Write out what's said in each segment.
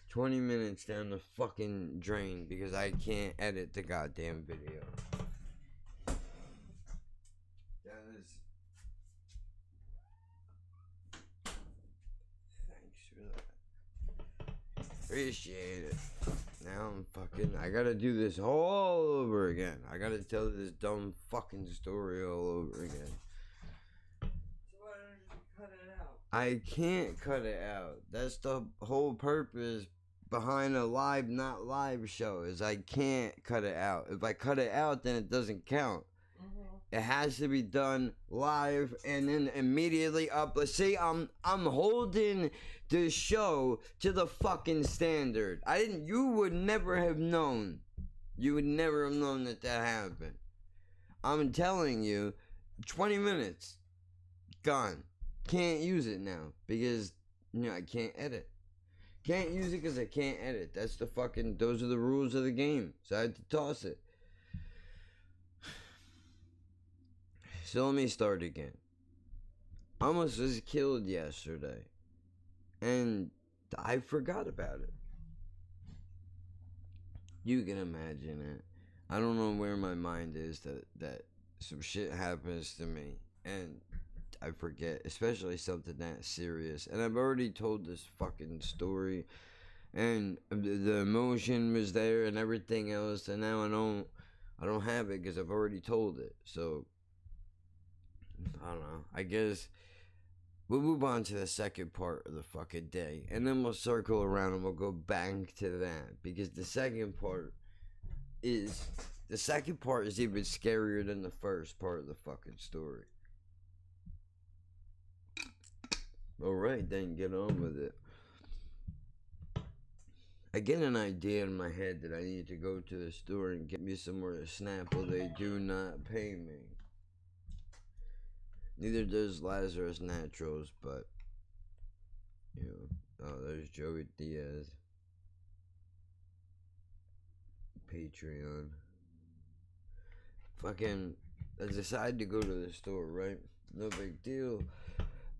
20 minutes down the fucking drain because I can't edit the goddamn video. That is. Thanks for that. Appreciate it. Now I'm fucking. I gotta do this all over again. I gotta tell this dumb fucking story all over again. So why don't you cut it out? I can't cut it out. That's the whole purpose behind a live, not live show, is I can't cut it out. If I cut it out, then it doesn't count. It has to be done live and then immediately up. Let's see, I'm holding the show to the fucking standard. You would never have known. You would never have known that happened. I'm telling you, 20 minutes, gone. Can't use it now because I can't edit. Can't use it because I can't edit. Those are the rules of the game. So I had to toss it. So let me start again. I almost was killed yesterday. And I forgot about it. You can imagine it. I don't know where my mind is that some shit happens to me. And I forget, especially something that serious. And I've already told this fucking story, and the emotion was there and everything else, and now I don't have it because I've already told it. So I don't know. I guess we'll move on to the second part of the fucking day, and then we'll circle around and we'll go back to that because the second part is even scarier than the first part of the fucking story. Alright, then get on with it. I get an idea in my head that I need to go to the store and get me some more Snapple. They do not pay me. Neither does Lazarus Naturals, but oh, there's Joey Diaz. Patreon. Fucking, I decide to go to the store, right? No big deal.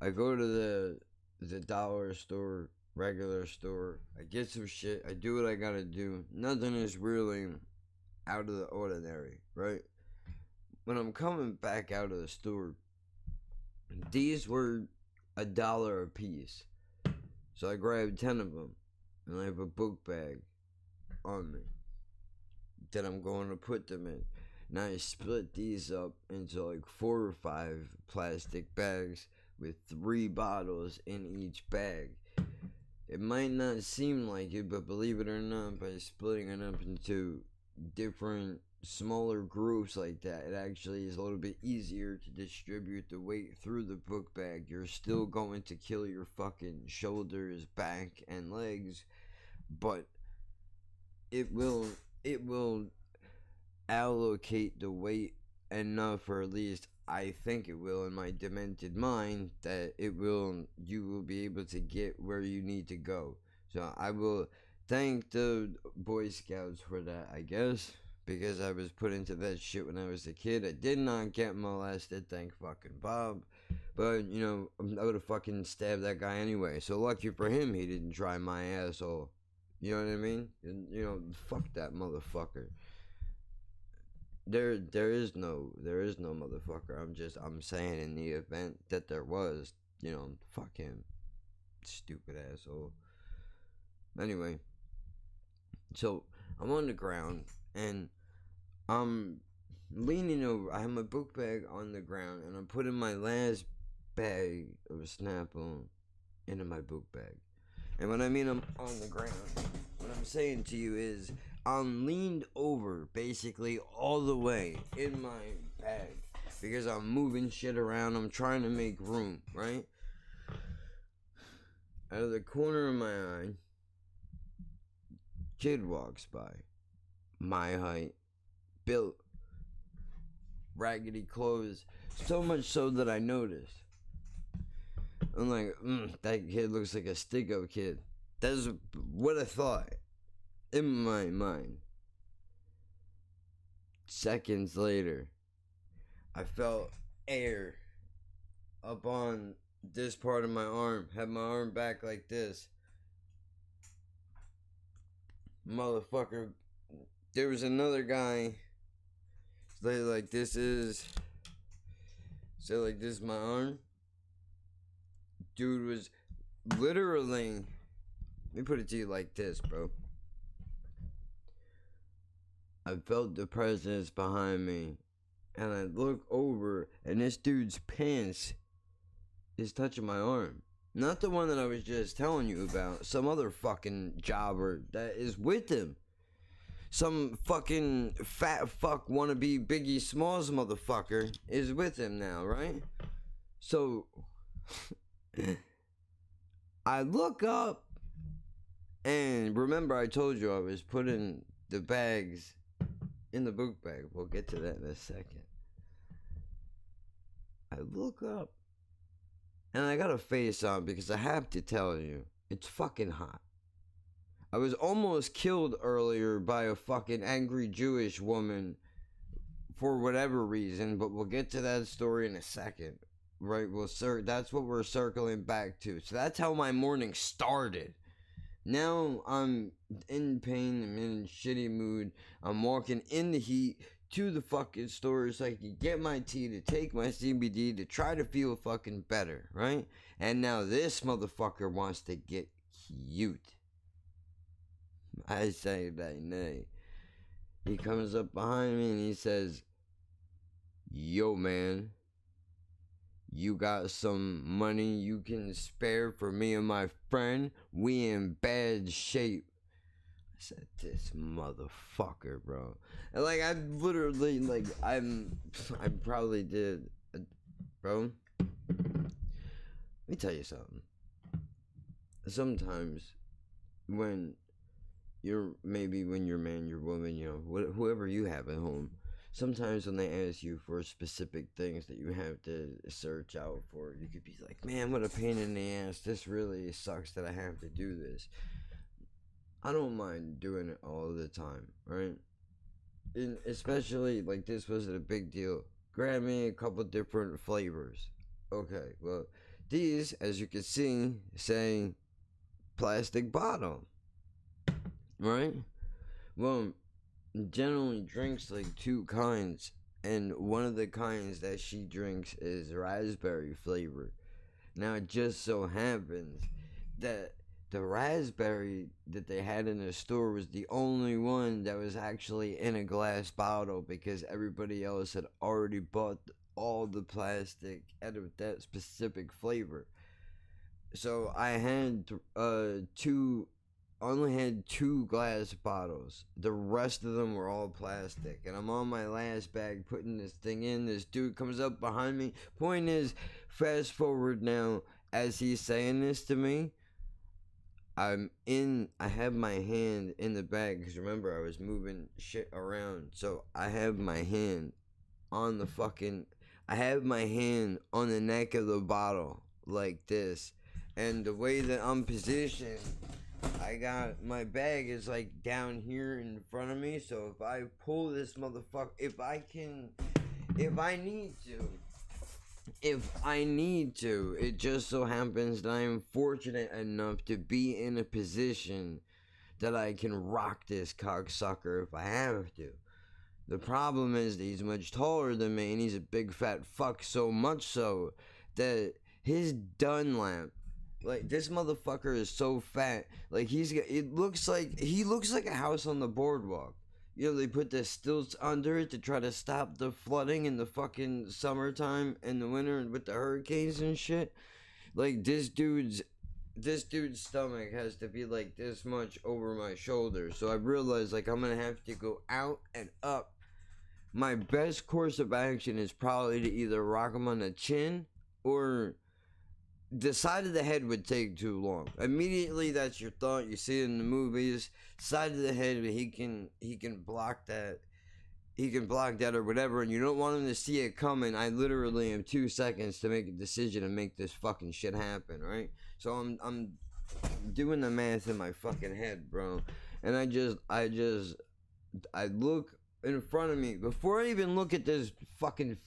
I go to the dollar store, regular store. I get some shit. I do what I gotta do. Nothing is really out of the ordinary, right? When I'm coming back out of the store, these were $1 a piece. So I grabbed 10 of them, and I have a book bag on me that I'm going to put them in. Now I split these up into like 4 or 5 plastic bags with 3 bottles in each bag. It might not seem like it, but believe it or not, by splitting it up into different smaller groups like that, it actually is a little bit easier to distribute the weight through the book bag. You're still going to kill your fucking shoulders, back, and legs, but it will allocate the weight enough, or at least I think it will in my demented mind, that you will be able to get where you need to go. So I will thank the Boy Scouts for that, I guess, because I was put into that shit when I was a kid. I did not get molested, thank fucking Bob, but I would have fucking stabbed that guy anyway. So lucky for him, he didn't try my asshole. You know what I mean? And, fuck that motherfucker. There is no motherfucker. I'm saying in the event that there was, fuck him. Stupid asshole. Anyway, so I'm on the ground and I'm leaning over. I have my book bag on the ground and I'm putting my last bag of Snapple into my book bag. And when I mean I'm on the ground, what I'm saying to you is I'm leaned over basically all the way in my bag because I'm moving shit around. I'm trying to make room, right? Out of the corner of my eye, kid walks by, my height, built, raggedy clothes, so much so that I noticed. I'm like, that kid looks like a Sticko kid. That's what I thought in my mind. Seconds later, I felt air up on this part of my arm. Had my arm back like this. motherfucker. There was another guy. Like this is. So like this is my arm. Dude was literally. Let me put it to you like this, bro. I felt the presence behind me, and I look over, and this dude's pants is touching my arm. Not the one that I was just telling you about. Some other fucking jobber that is with him. Some fucking fat fuck wannabe Biggie Smalls motherfucker is with him now, right? So I look up, and remember I told you I was putting the bags in the book bag. We'll get to that in a second. I look up, and I got a face on because I have to tell you, it's fucking hot. I was almost killed earlier by a fucking angry Jewish woman for whatever reason, but we'll get to that story in a second. Right? That's what we're circling back to. So that's how my morning started. Now I'm in pain, I'm in a shitty mood. I'm walking in the heat to the fucking store so I can get my tea, to take my CBD, to try to feel fucking better, right? And now this motherfucker wants to get cute. I say that nay. He comes up behind me and he says, "Yo, man, you got some money you can spare for me and my friend? We in bad shape." I said, "This motherfucker, bro." And like, I literally, like, I probably did, bro. Let me tell you something. Sometimes when you're man, your woman, you know, whoever you have at home, sometimes when they ask you for specific things that you have to search out for, you could be like, "Man, what a pain in the ass. This really sucks that I have to do this." I don't mind doing it all the time, right? And especially, like, this wasn't a big deal. Grab me a couple different flavors. Okay, well, these, as you can see, say plastic bottle. Right? Well, generally drinks like two kinds, and one of the kinds that she drinks is raspberry flavor. Now it just so happens that the raspberry that they had in the store was the only one that was actually in a glass bottle, because everybody else had already bought all the plastic out of that specific flavor. So I had only had two glass bottles. The rest of them were all plastic. And I'm on my last bag putting this thing in. This dude comes up behind me. Point is, fast forward now, as he's saying this to me, I have my hand in the bag, because remember, I was moving shit around. So I have my hand on I have my hand on the neck of the bottle, like this. And the way that I'm positioned, I got my bag is like down here in front of me, so if I pull this motherfucker, if I need to, it just so happens that I am fortunate enough to be in a position that I can rock this cocksucker if I have to. The problem is that he's much taller than me, and he's a big fat fuck, so much so that his Dunlap, like, this motherfucker is so fat. Like, he looks like a house on the boardwalk. You know, they put the stilts under it to try to stop the flooding in the fucking summertime and the winter with the hurricanes and shit. Like, this dude's stomach has to be like this much over my shoulder. So I realized, like, I'm gonna have to go out and up. My best course of action is probably to either rock him on the chin, or the side of the head would take too long. Immediately, that's your thought. You see it in the movies. Side of the head, he can block that. He can block that or whatever, and you don't want him to see it coming. I literally have 2 seconds to make a decision and make this fucking shit happen, right? So I'm doing the math in my fucking head, bro. And I look in front of me before I even look at this fucking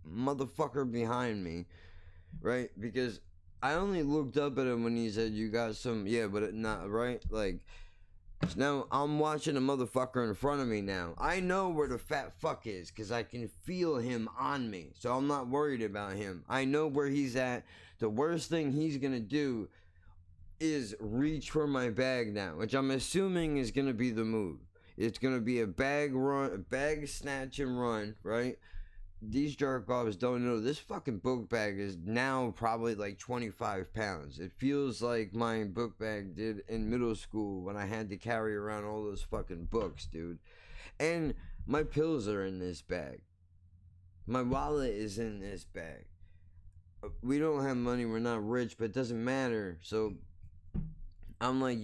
motherfucker behind me, right? Because I only looked up at him when he said, "You got some," yeah, but not right. Like, So now I'm watching a motherfucker in front of me now. I know where the fat fuck is because I can feel him on me. So I'm not worried about him. I know where he's at. The worst thing he's going to do is reach for my bag now, which I'm assuming is going to be the move. It's going to be a bag run, a bag snatch and run, right? These jerk-offs don't know this fucking book bag is now probably like 25 pounds. It feels like my book bag did in middle school when I had to carry around all those fucking books, dude. And my pills are in this bag. My wallet is in this bag. We don't have money, we're not rich, but it doesn't matter. So I'm like,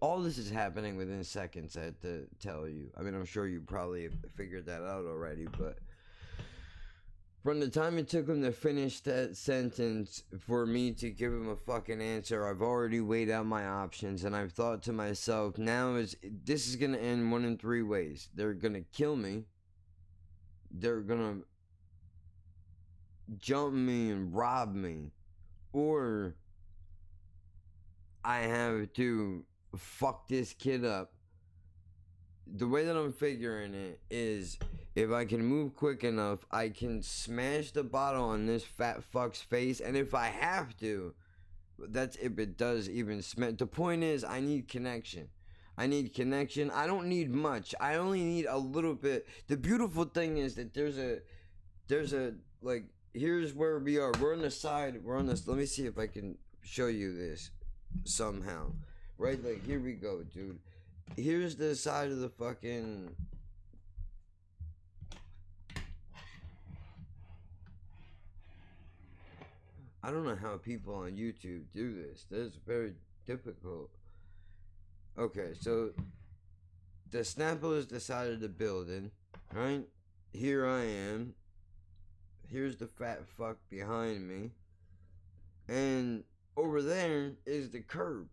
all this is happening within seconds. I had to tell you. I mean, I'm sure you probably figured that out already, but from the time it took him to finish that sentence for me to give him a fucking answer, I've already weighed out my options, and I've thought to myself, this is gonna end one in three ways. They're gonna kill me. They're gonna jump me and rob me, or I have to fuck this kid up. The way that I'm figuring it is, if I can move quick enough, I can smash the bottle on this fat fuck's face, and if I have to, that's if it does even smash. The point is, I need connection. I don't need much. I only need a little bit. The beautiful thing is that there's a like, here's where we are. We're on the side. Let me see if I can show you this somehow. Right, like, here we go, dude. Here's the side of the fucking... I don't know how people on YouTube do this. This is very difficult. Okay, so the Snapple is the side of the building, right? Here I am. Here's the fat fuck behind me. And over there is the curb.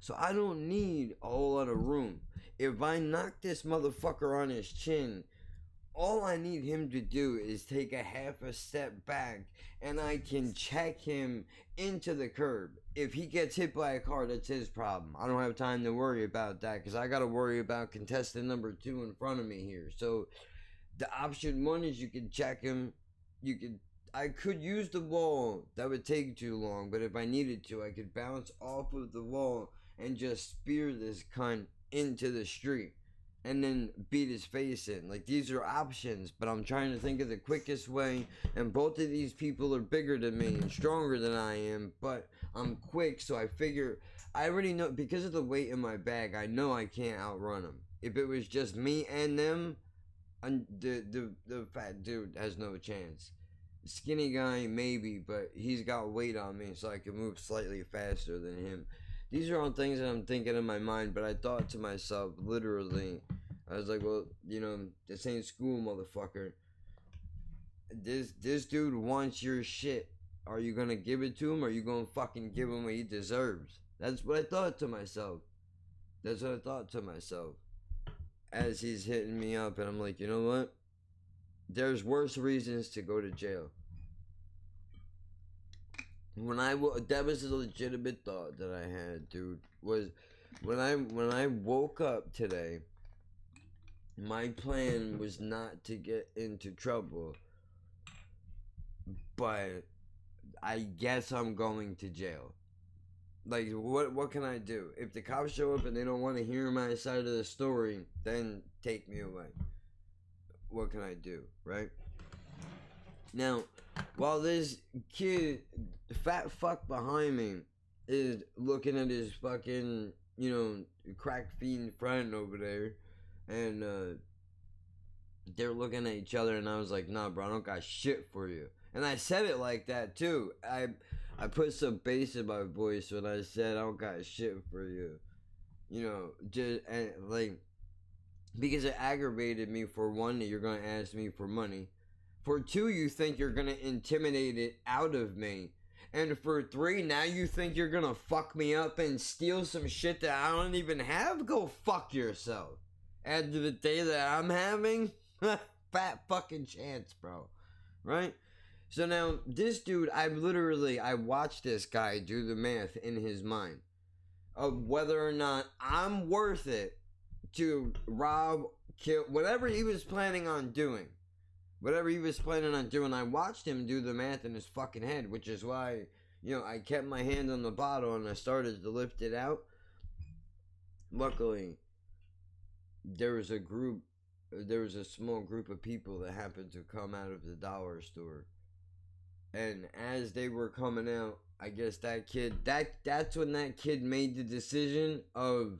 So I don't need a whole lot of room. If I knock this motherfucker on his chin, all I need him to do is take a half a step back, and I can check him into the curb. If he gets hit by a car, that's his problem. I don't have time to worry about that, because I got to worry about contestant number 2 in front of me here. So the option 1 is you can check him. I could use the wall. That would take too long, but if I needed to, I could bounce off of the wall and just spear this cunt into the street and then beat his face in. Like, these are options, but I'm trying to think of the quickest way, and both of these people are bigger than me and stronger than I am, but I'm quick, so I figure, I already know, because of the weight in my bag, I know I can't outrun them. If it was just me and them, the fat dude has no chance. Skinny guy, maybe, but he's got weight on me, so I can move slightly faster than him. These are all things that I'm thinking in my mind, but I thought to myself, literally, I was like, well, this ain't school, motherfucker. This dude wants your shit. Are you gonna give it to him, or are you gonna fucking give him what he deserves? That's what I thought to myself. As he's hitting me up, and I'm like, you know what? There's worse reasons to go to jail. That was a legitimate thought that I had, dude. Was when I woke up today, my plan was not to get into trouble, but I guess I'm going to jail. Like, what can I do? If the cops show up and they don't want to hear my side of the story, then take me away. What can I do, right? Now, while this kid, fat fuck behind me, is looking at his fucking, crack fiend friend over there, and they're looking at each other, and I was like, nah, bro, I don't got shit for you. And I said it like that, too. I put some bass in my voice when I said, I don't got shit for you. Because it aggravated me, for one, that you're going to ask me for money. For 2, you think you're going to intimidate it out of me. And for 3, now you think you're going to fuck me up and steal some shit that I don't even have? Go fuck yourself. After the day that I'm having? Fat fucking chance, bro. Right? So now, this dude, I watched this guy do the math in his mind. of whether or not I'm worth it to rob, kill, whatever he was planning on doing. Whatever he was planning on doing, I watched him do the math in his fucking head, which is why, I kept my hand on the bottle and I started to lift it out. Luckily, there was a small group of people that happened to come out of the dollar store. And as they were coming out, I guess that's when that kid made the decision of,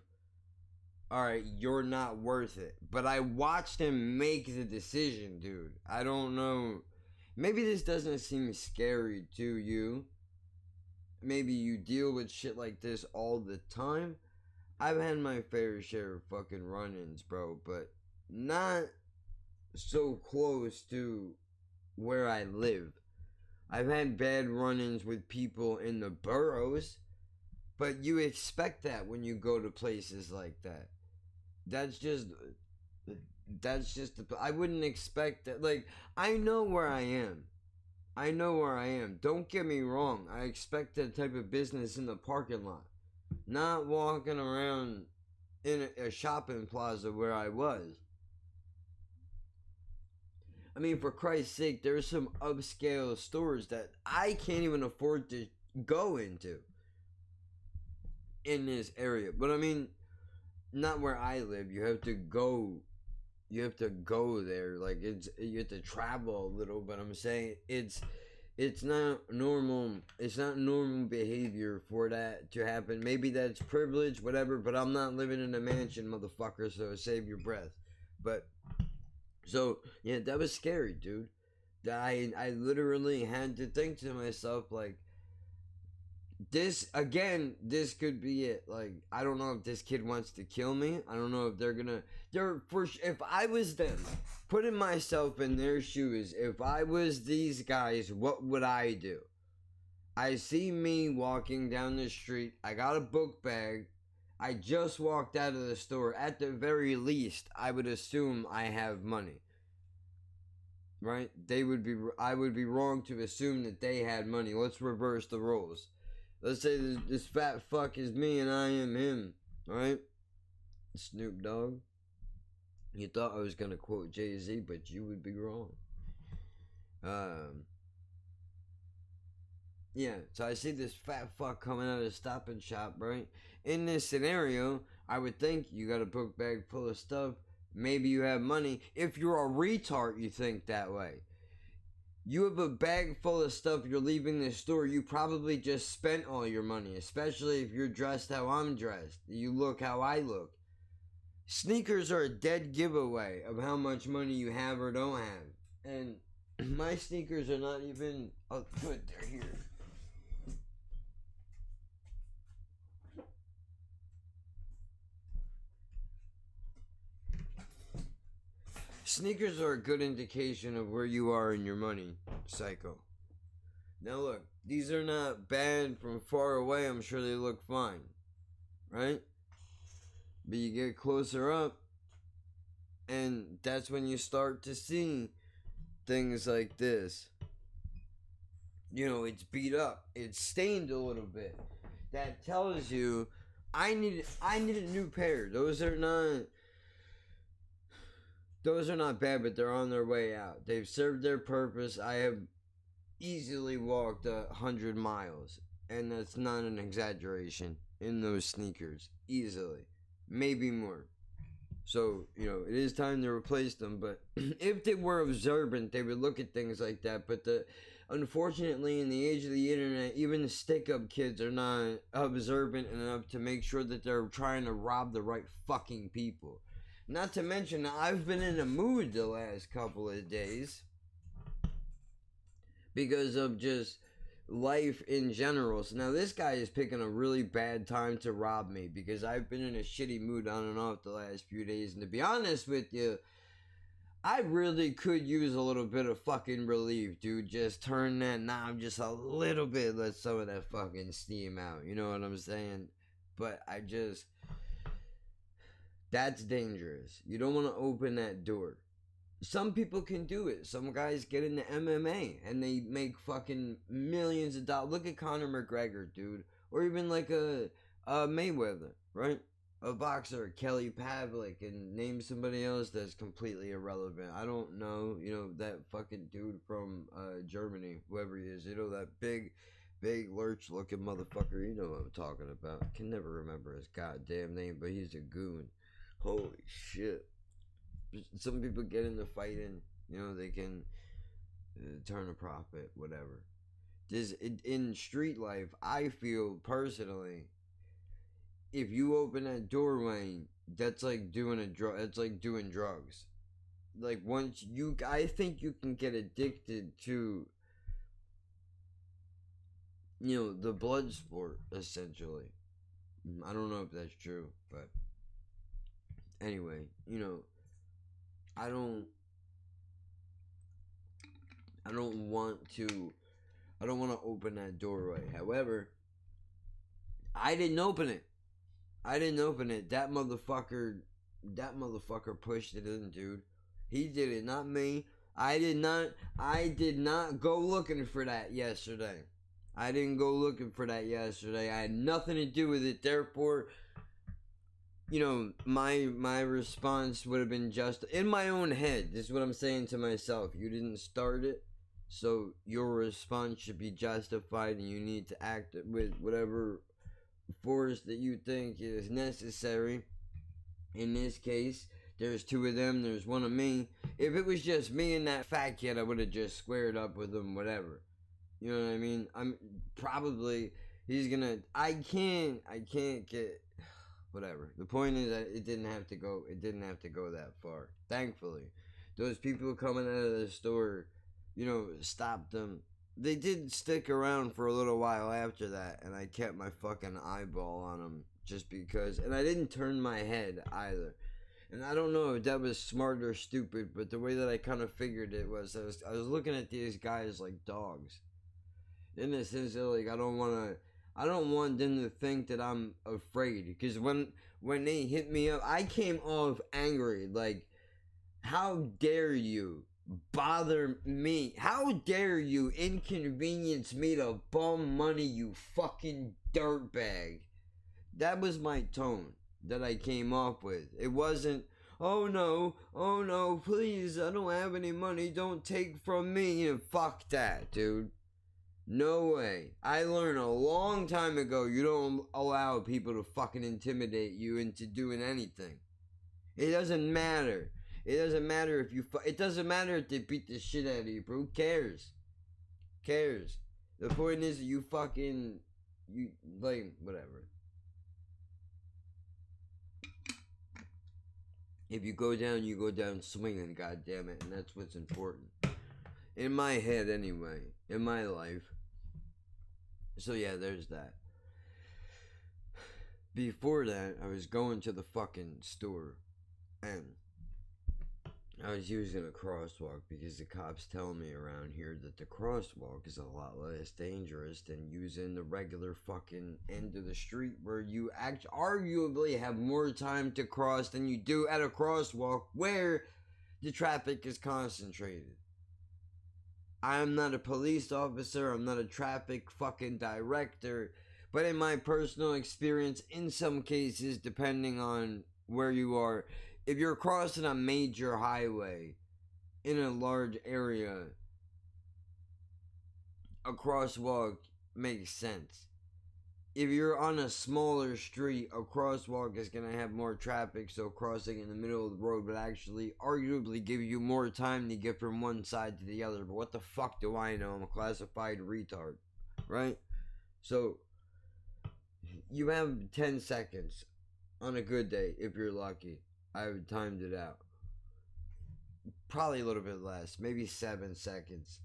alright, you're not worth it. But I watched him make the decision, dude. I don't know. Maybe this doesn't seem scary to you. Maybe you deal with shit like this all the time. I've had my fair share of fucking run-ins, bro. But not so close to where I live. I've had bad run-ins with people in the boroughs. But you expect that when you go to places like that. That's just I wouldn't expect that. Like, I know where I am. Don't get me wrong. I expect that type of business in the parking lot. Not walking around in a shopping plaza where I was. I mean, for Christ's sake, there's some upscale stores that I can't even afford to go into in this area. But I mean, not where I live. You have to go there. Like, you have to travel a little, but I'm saying it's not normal. It's not normal behavior for that to happen. Maybe that's privilege, whatever, but I'm not living in a mansion, motherfucker, so save your breath. But so, yeah, that was scary, dude. I literally had to think to myself, like, this could be it. Like, I don't know if this kid wants to kill me. I don't know if if I was them, putting myself in their shoes, if I was these guys, what would I do? I see me walking down the street. I got a book bag. I just walked out of the store. At the very least, I would assume I have money. Right? I would be wrong to assume that they had money. Let's reverse the roles. Let's say this fat fuck is me and I am him. Right? Snoop Dogg. You thought I was going to quote Jay-Z, but you would be wrong. Yeah, so I see this fat fuck coming out of the Stop and Shop, right? In this scenario, I would think you got a book bag full of stuff. Maybe you have money. If you're a retard, you think that way. You have a bag full of stuff, you're leaving the store, you probably just spent all your money, especially if you're dressed how I'm dressed. You look how I look. Sneakers are a dead giveaway of how much money you have or don't have. And my sneakers are not even... Oh, good, they're here. Sneakers are a good indication of where you are in your money cycle. Now look, these are not bad from far away. I'm sure they look fine, right? But you get closer up, and that's when you start to see things like this. You know, it's beat up. It's stained a little bit. That tells you, I need a new pair. Those are not bad, but they're on their way out. They've served their purpose. I have easily walked 100 miles, and that's not an exaggeration, in those sneakers. Easily. Maybe more. So, it is time to replace them, but if they were observant, they would look at things like that. But unfortunately, in the age of the internet, even the stick-up kids are not observant enough to make sure that they're trying to rob the right fucking people. Not to mention, I've been in a mood the last couple of days because of just life in general. So now this guy is picking a really bad time to rob me because I've been in a shitty mood on and off the last few days. And to be honest with you, I really could use a little bit of fucking relief, dude. Just turn that knob just a little bit, let some of that fucking steam out. You know what I'm saying? But that's dangerous. You don't want to open that door. Some people can do it. Some guys get into MMA and they make fucking millions of dollars. Look at Conor McGregor, dude. Or even like a Mayweather, right? A boxer, Kelly Pavlik, and name somebody else that's completely irrelevant. I don't know, that fucking dude from Germany, whoever he is, that big lurch looking motherfucker, you know what I'm talking about. I can never remember his goddamn name, but he's a goon. Holy shit. Some people get into fighting, they can turn a profit, whatever. Just in street life, I feel personally, if you open that doorway, that's like doing a drug. It's like doing drugs. Like I think you can get addicted to, the blood sport essentially. I don't know if that's true, but anyway, I don't, I don't want to, I don't want to open that doorway. However, I didn't open it. That motherfucker pushed it in, dude. He did it, not me. I did not go looking for that yesterday. I didn't go looking for that yesterday. I had nothing to do with it. Therefore, my response would have been just in my own head. This is what I'm saying to myself. You didn't start it, so your response should be justified, and you need to act with whatever force that you think is necessary. In this case, there's two of them, there's one of me. If it was just me and that fat kid, I would have just squared up with him, whatever. You know what I mean? I'm probably, he's gonna, I can't get, whatever. The point is that it didn't have to go that far. Thankfully. Those people coming out of the store, stopped them. They did stick around for a little while after that, and I kept my fucking eyeball on them just because, and I didn't turn my head either. And I don't know if that was smart or stupid, but the way that I kind of figured it was, I was looking at these guys like dogs. In the sense that, like, I don't want them to think that I'm afraid, because when they hit me up, I came off angry, like, how dare you bother me? How dare you inconvenience me to bum money, you fucking dirtbag? That was my tone that I came off with. It wasn't, oh no, please, I don't have any money, don't take from me. Fuck that, dude. No way. I learned a long time ago you don't allow people to fucking intimidate you into doing anything. It doesn't matter. It doesn't matter if it doesn't matter if they beat the shit out of you, bro. Who cares? The point is you like, whatever. If you go down swinging, goddammit, and that's what's important. In my head, anyway. In my life. So yeah, there's that. Before that, I was going to the fucking store, and I was using a crosswalk because the cops tell me around here that the crosswalk is a lot less dangerous than using the regular fucking end of the street, where you arguably have more time to cross than you do at a crosswalk where the traffic is concentrated. I'm not a police officer, I'm not a traffic fucking director, but in my personal experience, in some cases, depending on where you are, if you're crossing a major highway in a large area, a crosswalk makes sense. If you're on a smaller street, a crosswalk is going to have more traffic, so crossing in the middle of the road would actually arguably give you more time to get from one side to the other. But what the fuck do I know? I'm a classified retard, right? So, you have 10 seconds on a good day, if you're lucky. I timed it out. Probably a little bit less, maybe 7 seconds.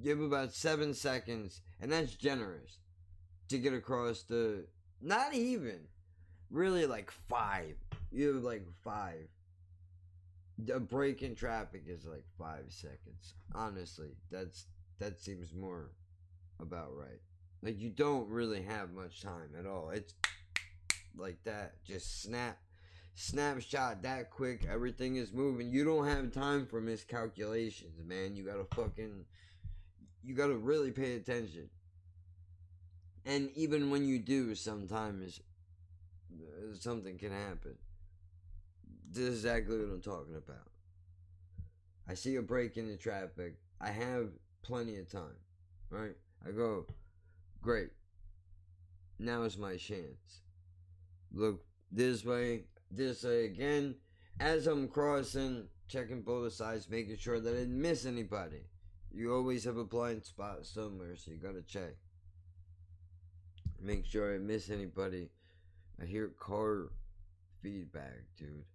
You have about 7 seconds, and that's generous, to get across not even, really like 5. You have like 5. A break in traffic is like 5 seconds. Honestly, that seems more about right. Like, you don't really have much time at all. It's like that. Just snapshot that quick. Everything is moving. You don't have time for miscalculations, man. You gotta really pay attention. And even when you do, sometimes something can happen. This is exactly what I'm talking about. I see a break in the traffic. I have plenty of time, right? I go, great. Now is my chance. Look this way again. As I'm crossing, checking both sides, making sure that I didn't miss anybody. You always have a blind spot somewhere, so you gotta check. Make sure I miss anybody. I hear car feedback, dude.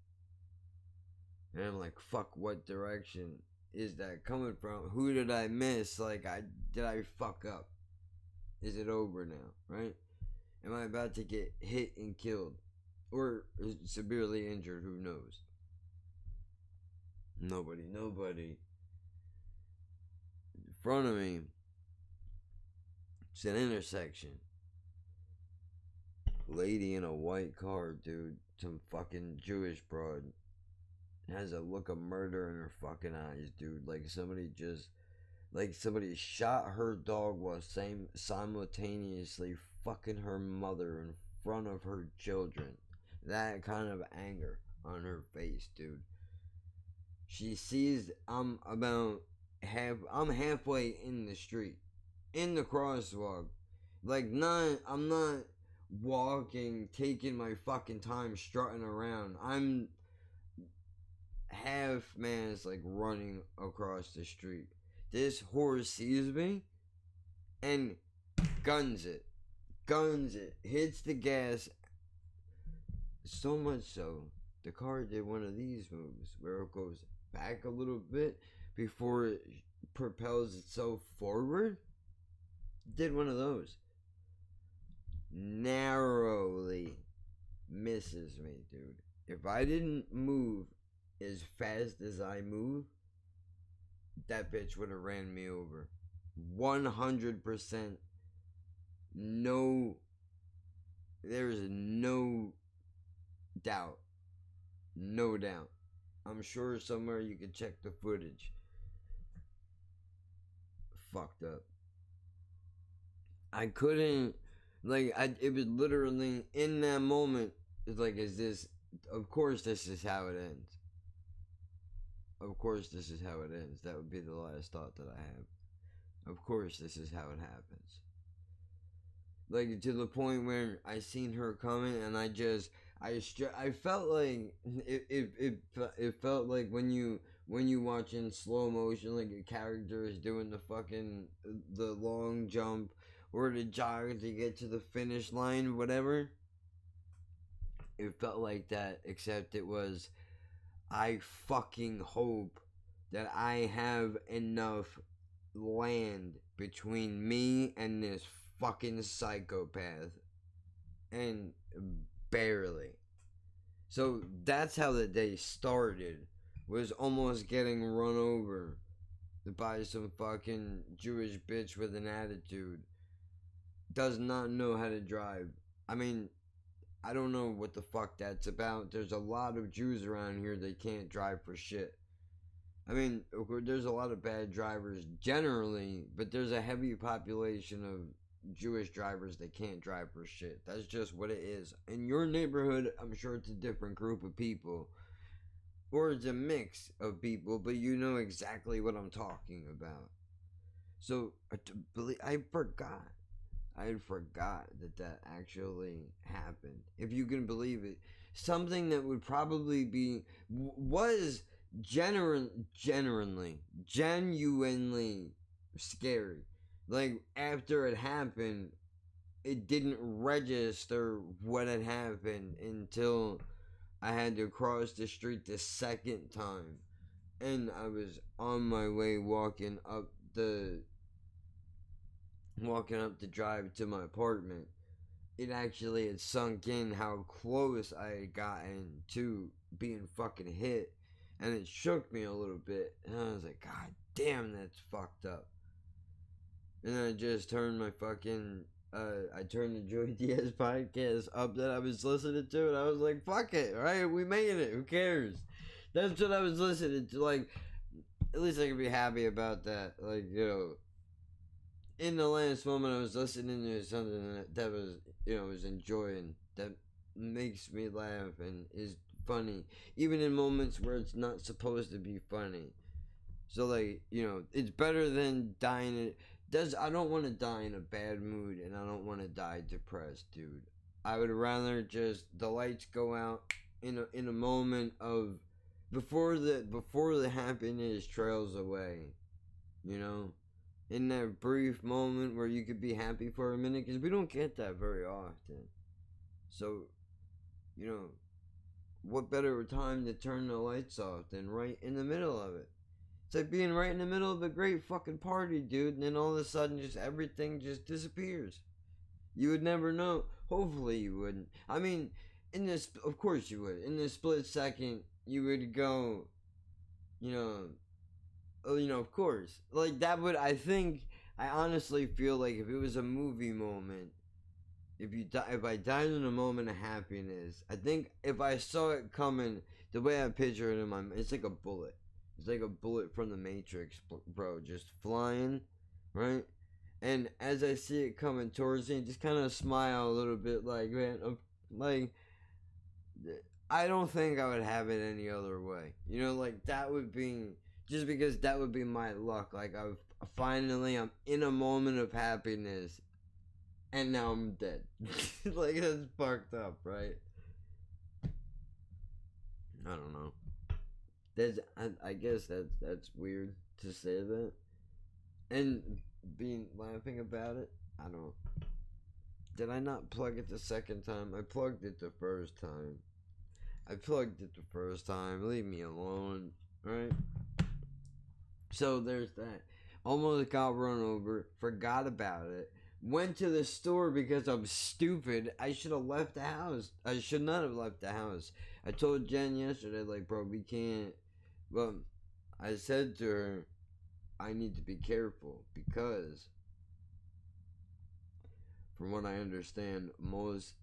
And I'm like, fuck, what direction is that coming from? Who did I miss? Like, did I fuck up? Is it over now, right? Am I about to get hit and killed? Or severely injured? Who knows? Nobody. In front of me, it's an intersection. Lady in a white car, dude. Some fucking Jewish broad. Has a look of murder in her fucking eyes, dude. Like somebody shot her dog while simultaneously fucking her mother in front of her children. That kind of anger on her face, dude. She sees I'm halfway in the street, in the crosswalk. I'm not walking, taking my fucking time, strutting around. I'm half man's like running across the street. This horse sees me and guns it, hits the gas. So much so, the car did one of these moves where it goes back a little bit before it propels itself forward. Did one of those. Narrowly misses me, dude. If I didn't move as fast as I move, that bitch would have ran me over. 100%. No. There's no doubt. No doubt. I'm sure somewhere you can check the footage. Fucked up. I couldn't. It was literally in that moment. It's like, of course this is how it ends. Of course this is how it ends. That would be the last thought that I have. Of course this is how it happens. Like, to the point where I seen her coming and I felt like, it felt like when you watch in slow motion, like a character is doing the long jump or the jog to get to the finish line, whatever. It felt like that, except it was, I fucking hope that I have enough land between me and this fucking psychopath. And barely. So that's how the day started. Was almost getting run over by some fucking Jewish bitch with an attitude. Does not know how to drive. I mean, I don't know what the fuck that's about. There's a lot of Jews around here that can't drive for shit. I mean, there's a lot of bad drivers generally, but there's a heavy population of Jewish drivers that can't drive for shit. That's just what it is. In your neighborhood, I'm sure it's a different group of people. Or it's a mix of people, but you know exactly what I'm talking about. So, I forgot. I forgot that actually happened. If you can believe it. Something that would probably be, was genuinely scary. Like, after it happened, it didn't register what had happened until I had to cross the street the second time. And I was on my way walking up the drive to my apartment. It actually had sunk in how close I had gotten to being fucking hit. And it shook me a little bit. And I was like, God damn, that's fucked up. And then I just turned my fucking, I turned the Joey Diaz podcast up that I was listening to. And I was like, fuck it, right? We made it. Who cares? That's what I was listening to. Like, at least I can be happy about that. Like, you know, in the last moment, I was listening to something that was, you know, was enjoying that makes me laugh and is funny, even in moments where it's not supposed to be funny. So like, it's better than dying. I don't want to die in a bad mood, and I don't want to die depressed, dude. I would rather just the lights go out in a moment of before the happiness trails away, you know, in that brief moment where you could be happy for a minute, because we don't get that very often. So, you know, what better time to turn the lights off than right in the middle of it? It's like being right in the middle of a great fucking party, dude, and then all of a sudden just everything just disappears. You would never know. Hopefully you wouldn't. I mean, of course you would. In this split second, you would go, you know, of course. Like that would, I honestly feel like if it was a movie moment, if I died in a moment of happiness, I think if I saw it coming, the way I picture it in my mind, it's like a bullet. It's like a bullet from the Matrix, bro, just flying, right? And as I see it coming towards me, just kind of smile a little bit, like, man, like, I don't think I would have it any other way. Like that would be just because that would be my luck. Like I'm in a moment of happiness, and now I'm dead. Like that's fucked up, right? I don't know. I guess that's weird to say that, and being laughing about it. I don't. Did I not plug it the second time? I plugged it the first time. Leave me alone, right? So there's that. Almost got run over. Forgot about it. Went to the store because I'm stupid. I should have left the house. I should not have left the house. I told Jen yesterday, like, bro, we can't. Well, I said to her, I need to be careful because, from what I understand, most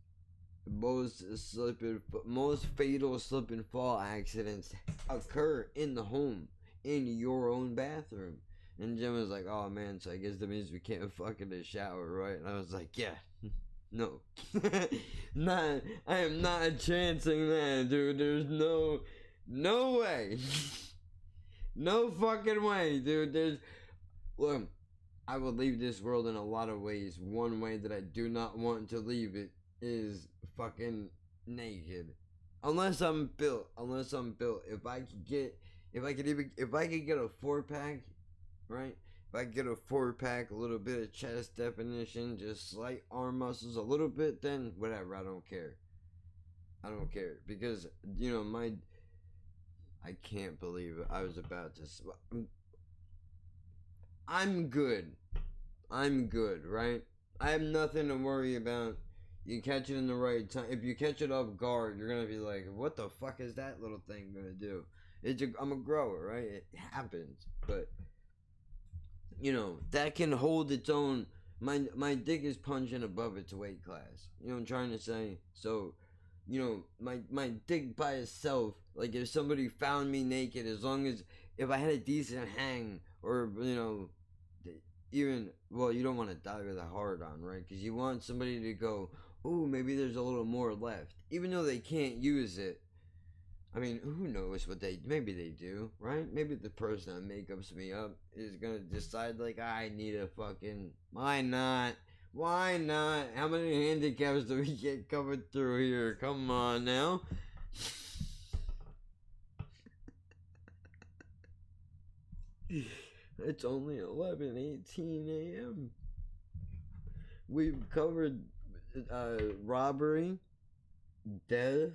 fatal slip and fall accidents occur in the home, in your own bathroom. And Jim was like, "Oh man, so I guess that means we can't fuck in the shower, right?" And I was like, "Yeah, no, not. I am not chancing that, dude. There's no way, no fucking way, dude. Look, I will leave this world in a lot of ways. One way that I do not want to leave it is fucking naked. Unless I'm built. If I could get a 4-pack, right? If I get a 4-pack, a little bit of chest definition, just slight arm muscles, a little bit, then whatever. I don't care. Because I can't believe it. I was about to. I'm good, right? I have nothing to worry about. You catch it in the right time. If you catch it off guard, you're gonna be like, "What the fuck is that little thing gonna do?" I'm a grower, right? It happens, but that can hold its own. My dick is punching above its weight class. You know what I'm trying to say? So, my dick by itself, like if somebody found me naked, as long as if I had a decent hang, or even, well, you don't want to die with a hard on, right? Because you want somebody to go, "Oh, maybe there's a little more left," even though they can't use it. I mean, who knows maybe they do, right? Maybe the person that makeups me up is gonna decide, like, I need a fucking, why not? How many handicaps do we get covered through here? Come on now. It's only 11:18 a.m. We've covered robbery, death,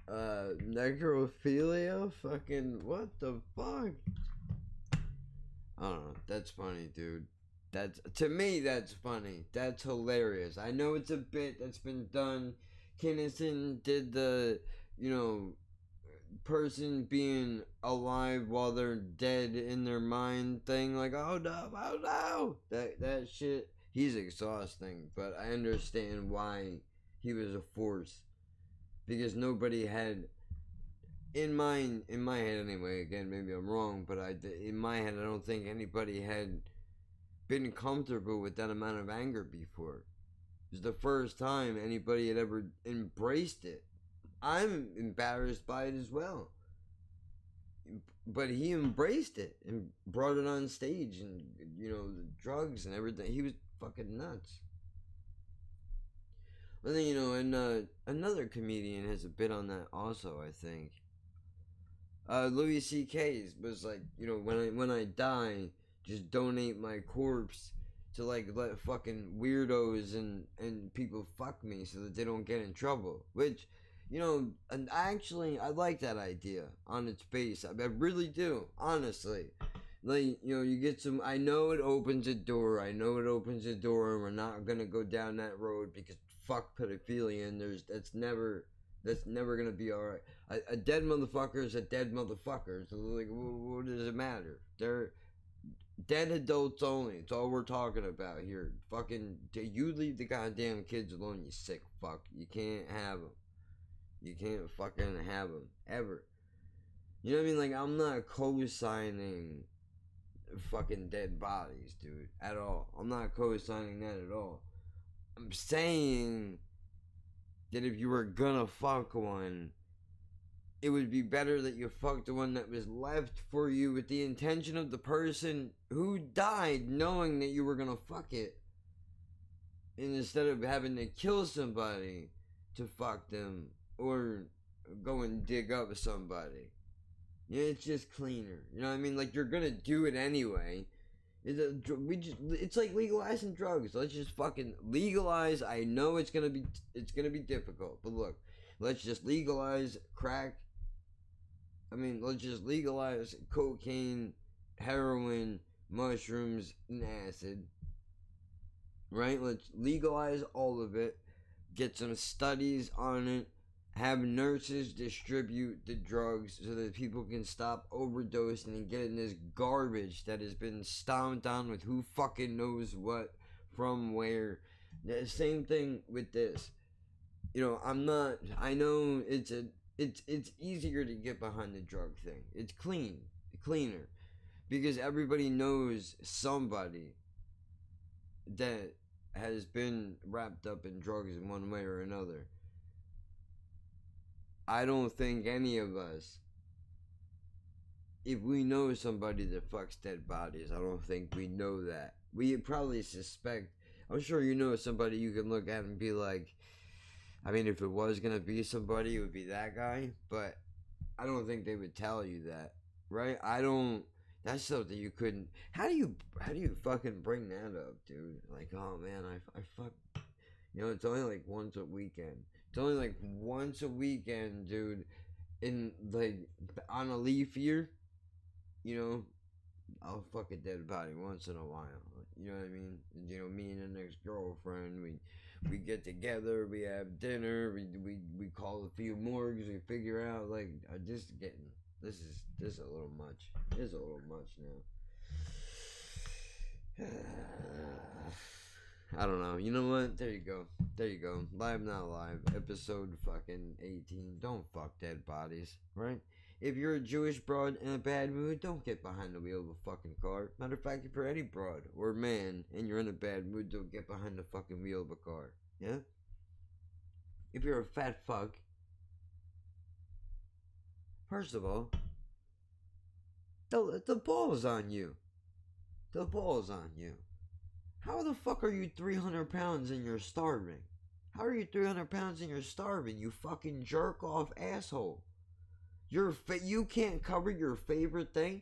necrophilia, fucking what the fuck? I don't know. That's funny, dude. To me, that's funny. That's hilarious. I know it's a bit that's been done. Kinnison did the, person being alive while they're dead in their mind thing, like, oh no, that shit. He's exhausting, but I understand why he was a force, because nobody had, in my head anyway. Again, maybe I'm wrong, but in my head, I don't think anybody had been comfortable with that amount of anger before. It was the first time anybody had ever embraced it. I'm embarrassed by it as well. But he embraced it and brought it on stage, and the drugs and everything. He was fucking nuts. And then and another comedian has a bit on that also. I think Louis C.K. was like, when I die, just donate my corpse to like let fucking weirdos and people fuck me so that they don't get in trouble. Which, and I like that idea on its base. I really do, honestly. Like, you get some. I know it opens a door. And we're not gonna go down that road because fuck pedophilia, and that's never gonna be all right. A dead motherfucker is a dead motherfucker. So like, what does it matter? They're dead adults only. It's all we're talking about here. Fucking, you leave the goddamn kids alone, you sick fuck. You can't have them. You can't fucking have them ever. You know what I mean? Like, I'm not co-signing fucking dead bodies, dude, at all. I'm not co-signing that at all. I'm saying that if you were gonna fuck one, it would be better that you fucked the one that was left for you with the intention of the person who died knowing that you were gonna fuck it. And instead of having to kill somebody to fuck them or go and dig up somebody. It's just cleaner. You know what I mean? Like, you're gonna do it anyway. It's like legalizing drugs. Let's just fucking legalize. I know it's gonna be difficult, but look, let's just legalize crack. Let's just legalize cocaine, heroin, mushrooms, and acid. Right? Let's legalize all of it. Get some studies on it. Have nurses distribute the drugs so that people can stop overdosing and getting this garbage that has been stomped on with who fucking knows what from where. The same thing with this. I know it's easier to get behind the drug thing. It's cleaner. Because everybody knows somebody that has been wrapped up in drugs in one way or another. I don't think any of us, if we know somebody that fucks dead bodies, I don't think we know that. We probably suspect. I'm sure you know somebody you can look at and be like, if it was gonna be somebody, it would be that guy. But I don't think they would tell you that, right? That's something you couldn't. How do you fucking bring that up, dude? Like, oh man, I fuck. It's only like once a weekend. It's only like once a weekend, dude. In like on a leaf year, I'll fuck a dead body once in a while. You know what I mean? Me and the next girlfriend, we get together, we have dinner, we call a few morgues, we figure out like this is a little much. It's a little much now. I don't know. You know what? There you go. Live Not Live, episode fucking 18. Don't fuck dead bodies, right? If you're a Jewish broad in a bad mood, don't get behind the wheel of a fucking car. Matter of fact, if you're any broad or man and you're in a bad mood, don't get behind the fucking wheel of a car. Yeah? If you're a fat fuck, first of all, the ball's on you. The ball's on you. How the fuck are you 300 pounds and you're starving? How are you 300 pounds and you're starving, you fucking jerk off asshole? You can't cover your favorite thing?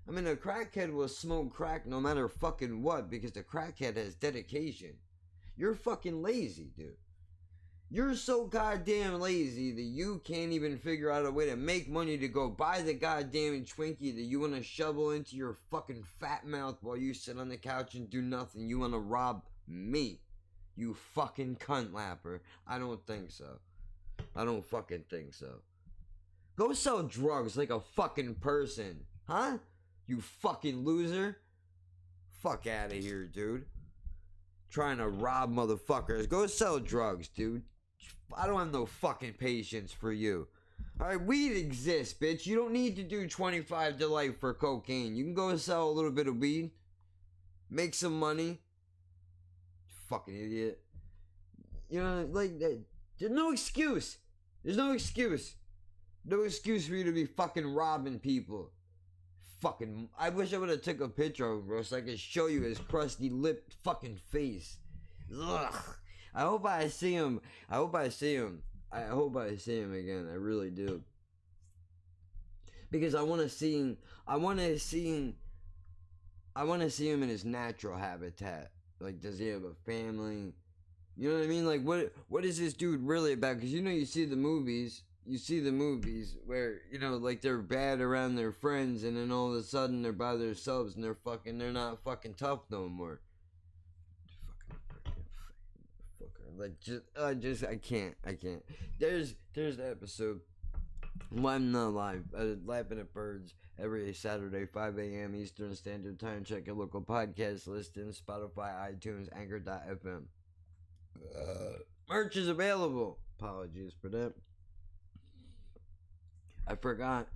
A crackhead will smoke crack no matter fucking what because the crackhead has dedication. You're fucking lazy, dude. You're so goddamn lazy that you can't even figure out a way to make money to go buy the goddamn Twinkie that you want to shovel into your fucking fat mouth while you sit on the couch and do nothing. You want to rob me. You fucking cunt lapper. I don't think so. I don't fucking think so. Go sell drugs like a fucking person. Huh? You fucking loser. Fuck out of here, dude. Trying to rob motherfuckers. Go sell drugs, dude. I don't have no fucking patience for you. Alright, weed exists, bitch. You don't need to do 25 to life for cocaine. You can go sell a little bit of weed. Make some money. Fucking idiot. You know, like that. There's no excuse. There's no excuse. No excuse for you to be fucking robbing people. Fucking, I wish I would have took a picture of him, bro, so I could show you his crusty lipped fucking face. Ugh. I hope I see him. I hope I see him. I hope I see him again. I really do. Because I want to see him. I want to see him in his natural habitat. Like, does he have a family? You know what I mean? Like, what is this dude really about? Because, you know, you see the movies where, you know, like, they're bad around their friends, and then all of a sudden they're by themselves and they're not fucking tough no more. Like, I can't. There's the episode. I'm not live. Laughing at Birds every Saturday, 5 a.m. Eastern Standard Time. Check your local podcast listing, Spotify, iTunes, Anchor.fm. Merch is available. Apologies for that. I forgot.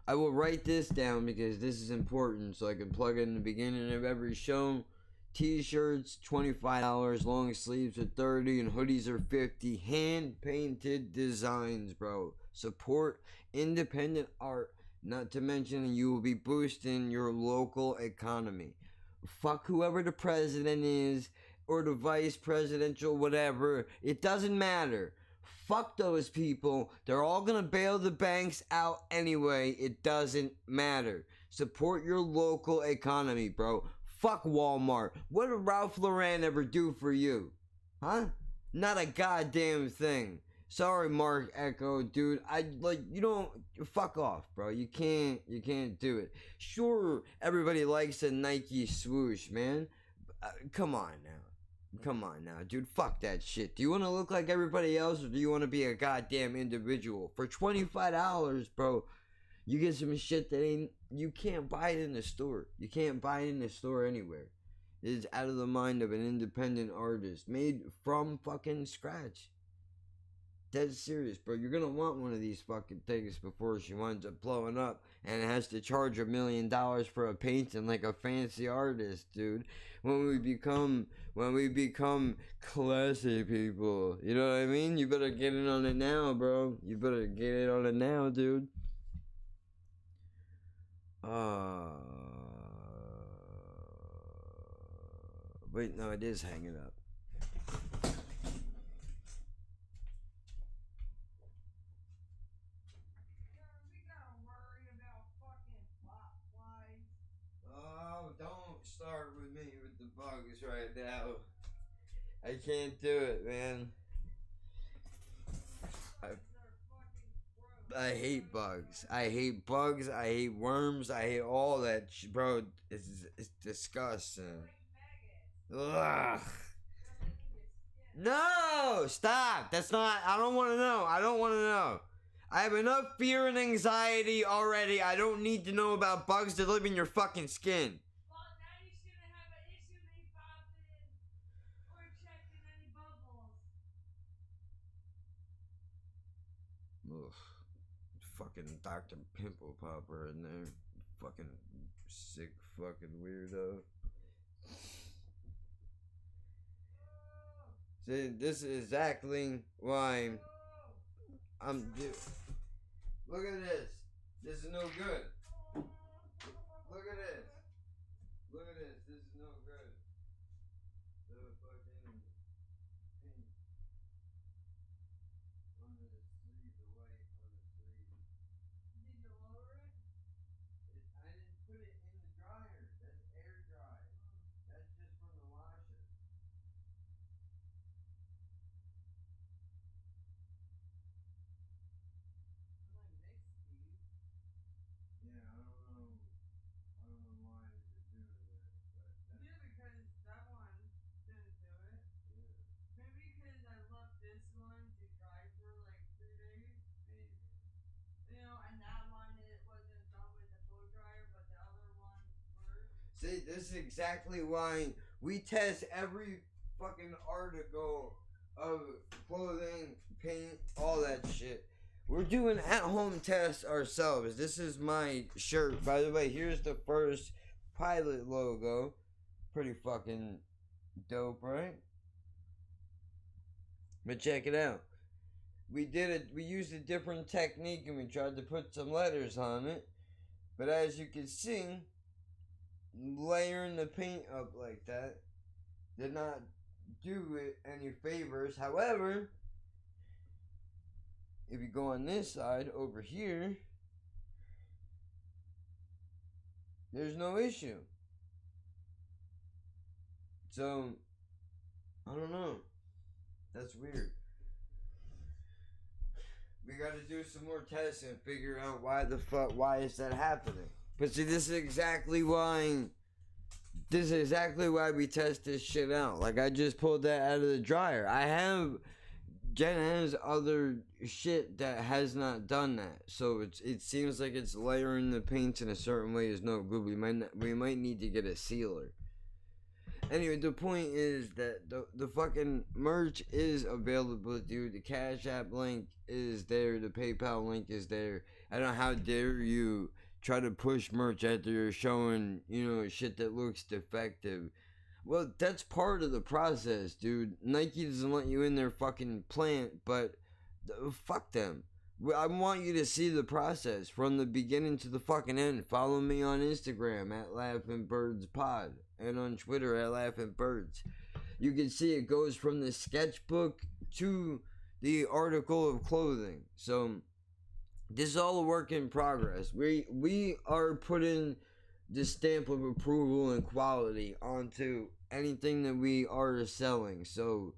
I will write this down because this is important so I can plug it in the beginning of every show. T-shirts, $25. Long sleeves are $30. And hoodies are $50. Hand-painted designs, bro. Support independent art. Not to mention you will be boosting your local economy. Fuck whoever the president is or the vice presidential whatever. It doesn't matter. Fuck those people. They're all gonna bail the banks out anyway. It doesn't matter. Support your local economy, bro. Fuck Walmart. What did Ralph Lauren ever do for you? Huh? Not a goddamn thing. Sorry, Mark Echo, dude. You don't, fuck off, bro. You can't do it. Sure, everybody likes a Nike swoosh, man. Come on now, dude. Fuck that shit. Do you want to look like everybody else, or do you want to be a goddamn individual? For $25, bro, you get some shit that you can't buy it in the store. You can't buy it in the store anywhere. It is out of the mind of an independent artist, made from fucking scratch. Dead serious, bro. You're gonna want one of these fucking things before she winds up blowing up and has to charge $1 million for a painting like a fancy artist, dude. When we become classy people, you know what I mean? You better get in on it now, bro. You better get in on it now, dude. Wait, no, it is hanging up. Don't start with me with the bugs right now. I can't do it, man. I hate bugs. I hate bugs. I hate worms. I hate all that bro. It's disgusting. Ugh. No! Stop! That's not... I don't want to know. I have enough fear and anxiety already. I don't need to know about bugs that live in your fucking skin. Well, now you shouldn't have an issue me popping or checking any bubbles. Ugh. Fucking Dr. Pimple Popper in there. Fucking sick fucking weirdo. See, this is exactly why I'm... Look at this. This is no good. Look at this. Look at this. This is no good. The fucking pink on the sleeve, the white on the sleeve. Did you lower it? I didn't put it in the dryer. That's air dry. That's just from the washer. Yeah, I don't know why they're doing that, but Yeah, because that one didn't do it. yeah, Maybe because I left this one to dry for like 3 days. maybe. You know, and that one it wasn't done with the blow dryer, but the other ones were. See, this is exactly why we test every fucking article of clothing, paint, all that shit. We're doing at-home tests ourselves. This is my shirt. By the way, here's the first pilot logo. Pretty fucking dope, right? But check it out. We did it. We used a different technique and we tried to put some letters on it. But as you can see, layering the paint up like that did not do it any favors. However, if you go on this side over here, there's no issue. So, I don't know. That's weird. We gotta do some more tests and figure out why is that happening. But see, this is exactly why we test this shit out. Like, I just pulled that out of the dryer. Jen has other shit that has not done that. So it seems like it's layering the paints in a certain way is no good. We might need to get a sealer. Anyway, the point is that the fucking merch is available, dude. The Cash App link is there. The PayPal link is there. I don't know, how dare you try to push merch after you're showing, shit that looks defective. Well, that's part of the process, dude. Nike doesn't let you in their fucking plant, but fuck them. I want you to see the process from the beginning to the fucking end. Follow me on Instagram at LaughingBirdsPod and on Twitter at LaughingBirds. You can see it goes from the sketchbook to the article of clothing. So this is all a work in progress. We are putting the stamp of approval and quality onto anything that we are selling. So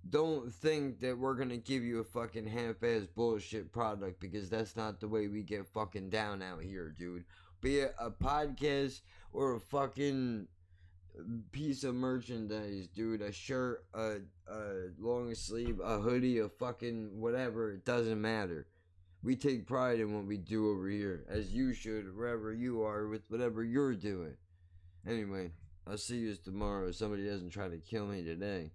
don't think that we're gonna give you a fucking half-ass bullshit product, because that's not the way we get fucking down out here, dude. Be it a podcast or a fucking piece of merchandise, dude. A shirt, a long sleeve, a hoodie, a fucking whatever. It doesn't matter. We take pride in what we do over here, as you should wherever you are with whatever you're doing. Anyway, I'll see you tomorrow if somebody doesn't try to kill me today.